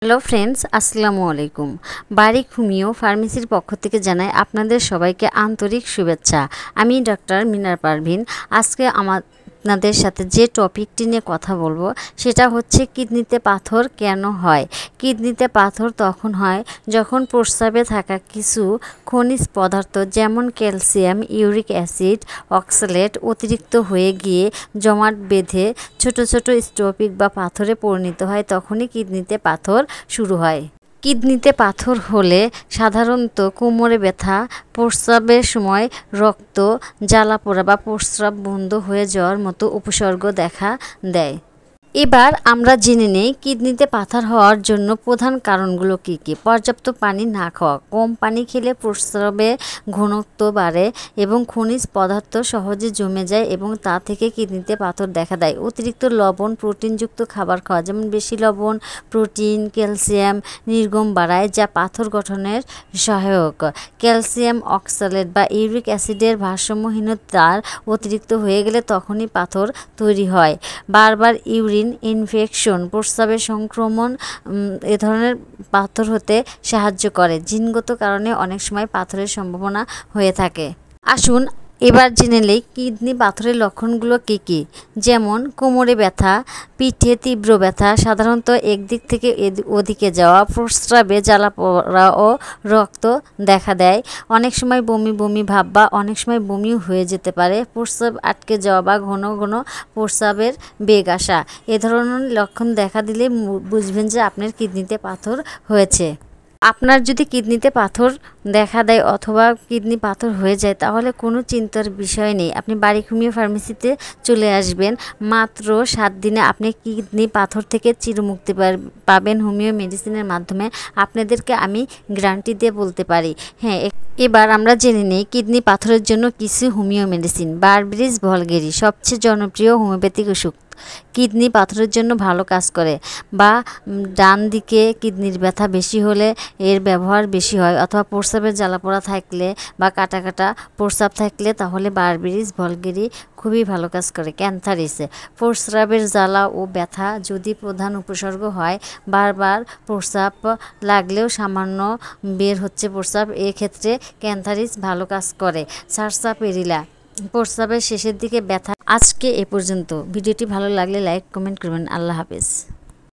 Hello friends, আসসালামু আলাইকুম। বারিক homeo ফার্মেসির পক্ষ থেকে জানাই আপনাদের সবাইকে আন্তরিক শুভেচ্ছা। আমি ডক্টর মিনার পারভিন। আজকে আপনাদের সাথে যে টপিকটি নিয়ে কথা বলবো সেটা হচ্ছে কিডনিতে পাথর কেন হয়। কিডনিতে পাথর তখন হয় যখন প্রস্রাবে থাকা কিছু খনিজ পদার্থ যেমন ক্যালসিয়াম, ইউরিক অ্যাসিড, অক্সালেট অতিরিক্ত হয়ে গিয়ে জমাট বেঁধে ছোট ছোট স্টোপিক বা পাথরে পরিণত হয়, তখনই কিডনিতে পাথর শুরু হয়। কিডনিতে পাথর হলে সাধারণত কোমরে ব্যথা, প্রস্রাবের সময় রক্ত জ্বালা পোড়া বা প্রস্রাব বন্ধ হয়ে যাওয়ার মতো উপসর্গ দেখা দেয়। এবার আমরা জেনে নেই কিডনিতে পাথর হওয়ার জন্য প্রধান কারণগুলো কী কী। পর্যাপ্ত পানি না খাওয়া, কম পানি খেলে প্রস্রাবে ঘনত্ব বাড়ে এবং খনিজ পদার্থ সহজে জমে যায় এবং তা থেকে কিডনিতে পাথর দেখা দেয়। অতিরিক্ত লবণ, প্রোটিনযুক্ত খাবার খাওয়া, যেমন বেশি লবণ প্রোটিন, ক্যালসিয়াম নির্গম বাড়ায় যা পাথর গঠনের সহায়ক। ক্যালসিয়াম অক্সালেট বা ইউরিক অ্যাসিডের ভারসাম্যহীনতার অতিরিক্ত হয়ে গেলে তখনই পাথর তৈরি হয়। বারবার ইউরিন ইনফেকশন, প্রস্রাবের সংক্রমণ এ ধরনের পাথর হতে সাহায্য করে। জিনগত কারণে অনেক সময় পাথরের সম্ভাবনা হয়ে থাকে। আসুন এবার জেনে নেই কিডনি পাথরের লক্ষণগুলো কী কী। যেমন কোমরে ব্যথা, পিঠে তীব্র ব্যথা সাধারণত একদিক থেকে ওদিকে যাওয়া, প্রস্রাবে জ্বালা পোড়া ও রক্ত দেখা দেয়, অনেক সময় বমি বমি ভাব বা অনেক সময় বমিও হয়ে যেতে পারে, প্রস্রাব আটকে যাওয়া বা ঘন ঘন প্রস্রাবের বেগ আসা। এ ধরনের লক্ষণ দেখা দিলে বুঝবেন যে আপনার কিডনিতে পাথর হয়েছে। আপনার যদি কিডনিতে পাথর দেখা দেয় অথবা কিডনি পাথর হয়ে যায় তাহলে কোনো চিন্তার বিষয় নেই। আপনি বারিক হোমিও ফার্মেসিতে চলে আসবেন। মাত্র 7 দিনে আপনি কিডনি পাথর থেকে চিরমুক্তি পাবেন হোমিও মেডিসিনের মাধ্যমে। আপনাদেরকে আমি গ্যারান্টি দিয়ে বলতে পারি। হ্যাঁ, এবার আমরা জেনে নিই কিডনি পাথরের জন্য কিছু হোমিও মেডিসিন। বারবেরিস ভলগেরি সবচেয়ে জনপ্রিয় হোমিওপ্যাথিক ওষুধ, কিডনি পাথরের জন্য ভালো কাজ করে। বা ডান দিকে কিডনির ব্যথা বেশি হলে এর ব্যবহার বেশি হয়, অথবা প্রস্রাবের জ্বালাপোড়া থাকলে বা কাটা কাটা প্রস্রাব থাকলে তাহলে বারবেরিস ভলগেরি খুবই ভালো কাজ করে। ক্যান্থারিসে প্রস্রাবের জ্বালা ও ব্যথা যদি প্রধান উপসর্গ হয়, বারবার প্রস্রাব লাগলেও সামান্য বের হচ্ছে প্রস্রাব, এক্ষেত্রে ক্যান্থারিস ভালো কাজ করে। সারসাপিরিলা প্রস্রাবের শেষের দিকে ব্যথা। আজকে এ পর্যন্ত। ভিডিওটি ভালো লাগলে লাইক কমেন্ট করবেন। আল্লাহ হাফেজ।